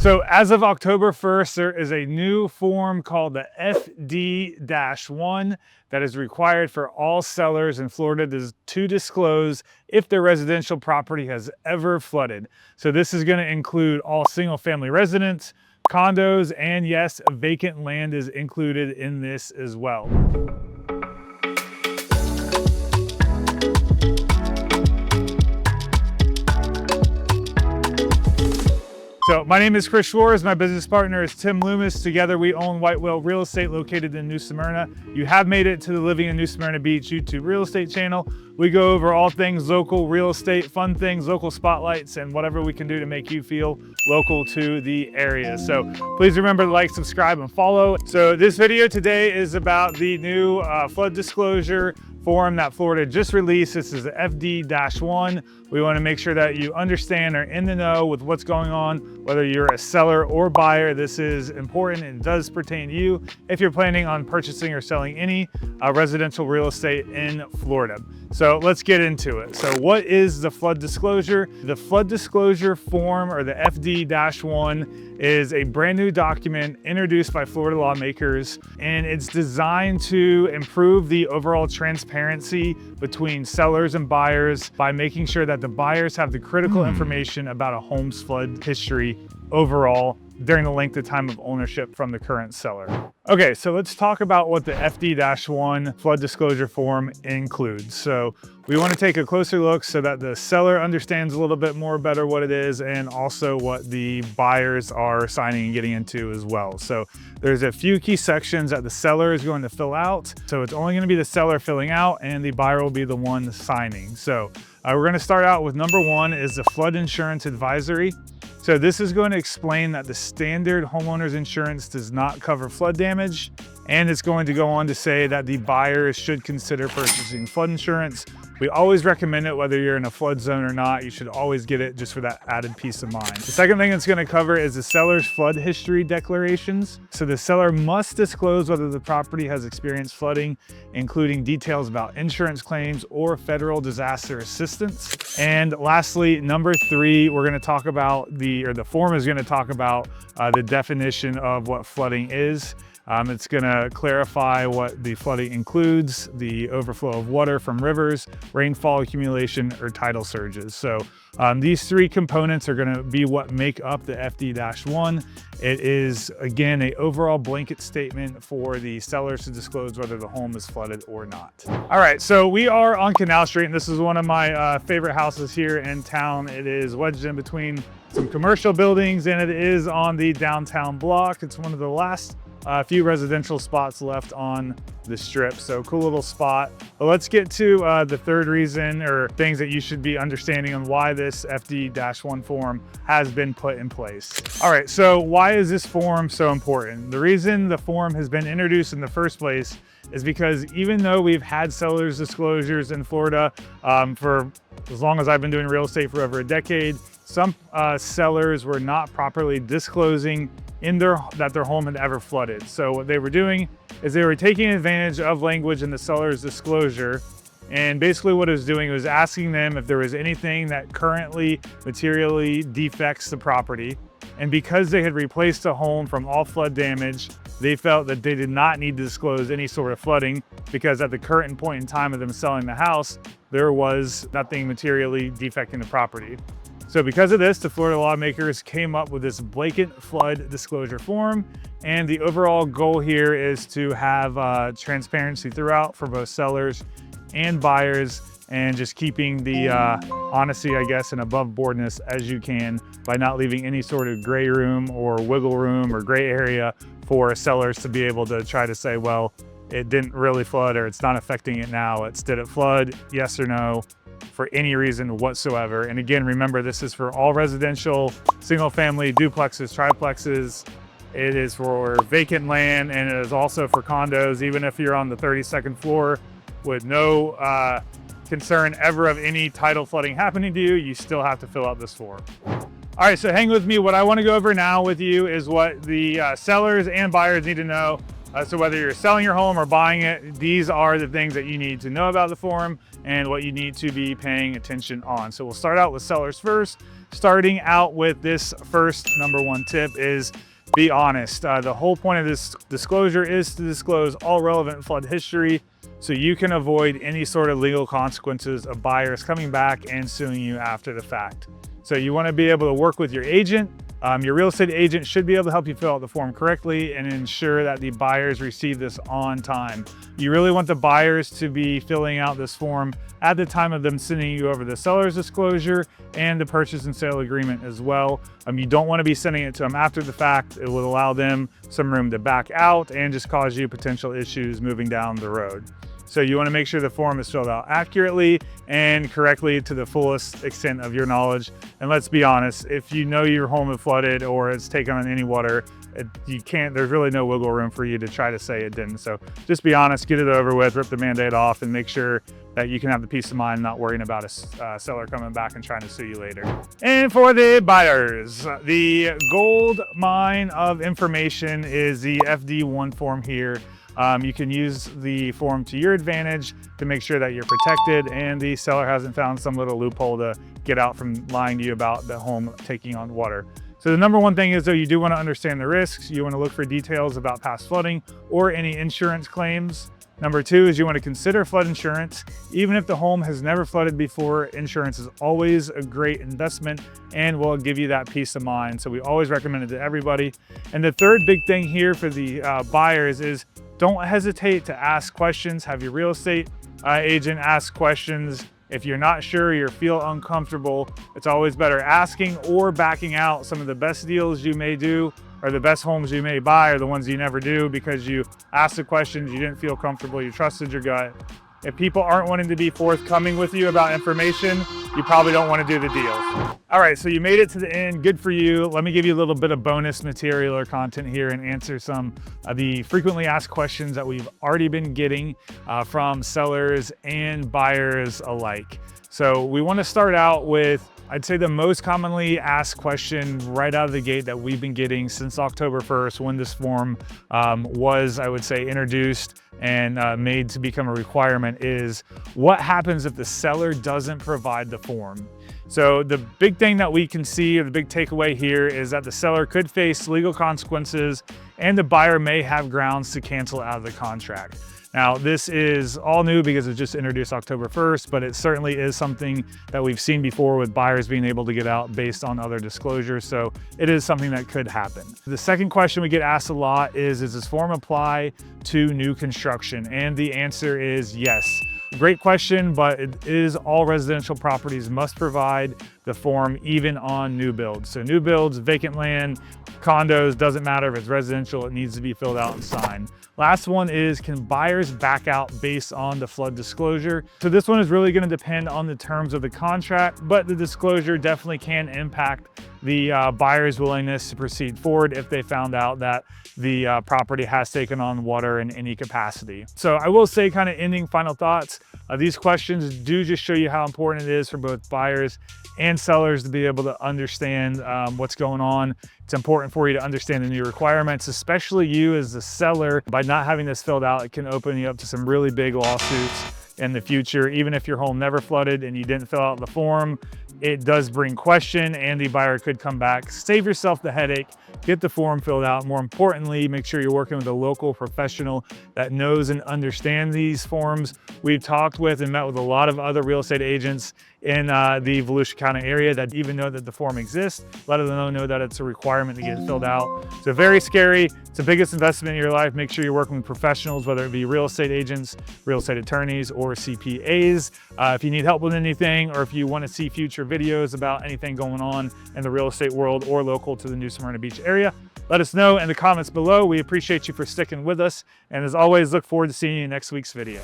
So as of October 1st, there is a new form called the FD-1 that is required for all sellers in Florida to disclose if their residential property has ever flooded. So this is going to include all single family residents, condos, and yes, vacant land is included in this as well. So my name is Chris Schwartz. My business partner is Tim Loomis. Together we own White Whale Real Estate located in New Smyrna. You have made it to the Living in New Smyrna Beach YouTube real estate channel. We go over all things local real estate, fun things, local spotlights, and whatever we can do to make you feel local to the area. So please remember to like, subscribe, and follow. So this video today is about the new flood disclosure form that Florida just released. This is the FD-1. We want to make sure that you understand or in the know with what's going on, whether you're a seller or buyer. This is important and does pertain to you if you're planning on purchasing or selling any residential real estate in Florida. So let's get into it. So what is the flood disclosure? The flood disclosure form, or the FD-1, is a brand new document introduced by Florida lawmakers, and it's designed to improve the overall transparency between sellers and buyers by making sure that the buyers have the critical information about a home's flood history overall during the length of time of ownership from the current seller. Okay, so let's talk about what the FD-1 flood disclosure form includes. So we want to take a closer look so that the seller understands a little bit more better what it is, and also what the buyers are signing and getting into as well. So there's a few key sections that the seller is going to fill out. So it's only going to be the seller filling out, and the buyer will be the one signing. So we're going to start out with number 1 is the flood insurance advisory. So this is going to explain that the standard homeowner's insurance does not cover flood damage, and it's going to go on to say that the buyers should consider purchasing flood insurance. We always recommend it whether you're in a flood zone or not. You should always get it just for that added peace of mind. The second thing it's going to cover is the seller's flood history declarations. So the seller must disclose whether the property has experienced flooding, including details about insurance claims or federal disaster assistance. And lastly, number 3, we're going to talk about the form is going to talk about the definition of what flooding is. It's going to clarify what the flooding includes: the overflow of water from rivers, rainfall accumulation, or tidal surges. So these 3 components are going to be what make up the FD-1. It is, again, an overall blanket statement for the sellers to disclose whether the home is flooded or not. All right, so we are on Canal Street, and this is one of my favorite houses here in town. It is wedged in between some commercial buildings, and it is on the downtown block. It's one of the last few residential spots left on the strip. So cool little spot. But let's get to the third reason, or things that you should be understanding on why this FD-1 form has been put in place. All right, so why is this form so important? The reason the form has been introduced in the first place is because even though we've had sellers disclosures in Florida for as long as I've been doing real estate, for over a decade, some sellers were not properly disclosing that their home had ever flooded. So what they were doing is they were taking advantage of language in the seller's disclosure, and basically what it was doing was asking them if there was anything that currently materially defects the property. And because they had replaced the home from all flood damage, they felt that they did not need to disclose any sort of flooding, because at the current point in time of them selling the house, there was nothing materially defecting the property. So because of this, the Florida lawmakers came up with this blanket flood disclosure form, and the overall goal here is to have transparency throughout for both sellers and buyers, and just keeping the honesty, I guess, and above boardness as you can, by not leaving any sort of gray room or wiggle room or gray area for sellers to be able to try to say, well, it didn't really flood, or it's not affecting it now. It's, did it flood? Yes or no? For any reason whatsoever. And again, remember, this is for all residential, single family, duplexes, triplexes. It is for vacant land, and it is also for condos. Even if you're on the 32nd floor with no concern ever of any tidal flooding happening to you, you still have to fill out this form. All right, so hang with me. What I want to go over now with you is what the sellers and buyers need to know. So whether you're selling your home or buying it, these are the things that you need to know about the form and what you need to be paying attention on. So we'll start out with sellers first. starting out with this first #1 tip is be honest. The whole point of this disclosure is to disclose all relevant flood history so you can avoid any sort of legal consequences of buyers coming back and suing you after the fact. So you want to be able to work with your agent. Your real estate agent should be able to help you fill out the form correctly and ensure that the buyers receive this on time. You really want the buyers to be filling out this form at the time of them sending you over the seller's disclosure and the purchase and sale agreement as well. You don't want to be sending it to them after the fact. It will allow them some room to back out and just cause you potential issues moving down the road. So you want to make sure the form is filled out accurately and correctly to the fullest extent of your knowledge. And let's be honest, if you know your home is flooded or it's taken on any water, there's really no wiggle room for you to try to say it didn't. So just be honest, get it over with, rip the Band-Aid off, and make sure that you can have the peace of mind not worrying about a seller coming back and trying to sue you later. And for the buyers, the gold mine of information is the FD1 form here. You can use the form to your advantage to make sure that you're protected and the seller hasn't found some little loophole to get out from lying to you about the home taking on water. So the #1 thing is, though, you do want to understand the risks. You want to look for details about past flooding or any insurance claims. #2 is you want to consider flood insurance. Even if the home has never flooded before, insurance is always a great investment and will give you that peace of mind. So we always recommend it to everybody. And the third big thing here for the buyers is don't hesitate to ask questions. Have your real estate agent ask questions. If you're not sure, you feel uncomfortable, it's always better asking or backing out. Some of the best deals you may do or the best homes you may buy are the ones you never do because you asked the questions, you didn't feel comfortable, you trusted your gut. If people aren't wanting to be forthcoming with you about information, you probably don't want to do the deal. All right, so you made it to the end, good for you. Let me give you a little bit of bonus material or content here and answer some of the frequently asked questions that we've already been getting from sellers and buyers alike. So we want to start out with, I'd say, the most commonly asked question right out of the gate that we've been getting since October 1st when this form was, I would say, introduced and made to become a requirement is, what happens if the seller doesn't provide the form? So the big thing that we can see, or the big takeaway here, is that the seller could face legal consequences and the buyer may have grounds to cancel out of the contract. Now, this is all new because it was just introduced October 1st, but it certainly is something that we've seen before with buyers being able to get out based on other disclosures. So it is something that could happen. The second question we get asked a lot is, does this form apply to new construction? And the answer is yes. Great question, but it is all residential properties must provide the form even on new builds. So new builds, vacant land, condos, doesn't matter if it's residential, it needs to be filled out and signed. Last one is, can buyers back out based on the flood disclosure? So this one is really going to depend on the terms of the contract, but the disclosure definitely can impact the buyer's willingness to proceed forward if they found out that the property has taken on water in any capacity. So I will say, kind of ending final thoughts, these questions do just show you how important it is for both buyers and sellers to be able to understand what's going on. It's important for you to understand the new requirements, especially you as the seller. By not having this filled out, it can open you up to some really big lawsuits in the future. Even if your home never flooded and you didn't fill out the form, it does bring question and the buyer could come back. Save yourself the headache, get the form filled out. More importantly, make sure you're working with a local professional that knows and understands these forms. We've talked with and met with a lot of other real estate agents in the Volusia County area that even know that the form exists, let them know that it's a requirement to get it filled out. So very scary. It's the biggest investment in your life. Make sure you're working with professionals, whether it be real estate agents, real estate attorneys, or CPAs. If you need help with anything, or if you want to see future videos about anything going on in the real estate world or local to the New Smyrna Beach area, let us know in the comments below. We appreciate you for sticking with us. And as always, look forward to seeing you in next week's video.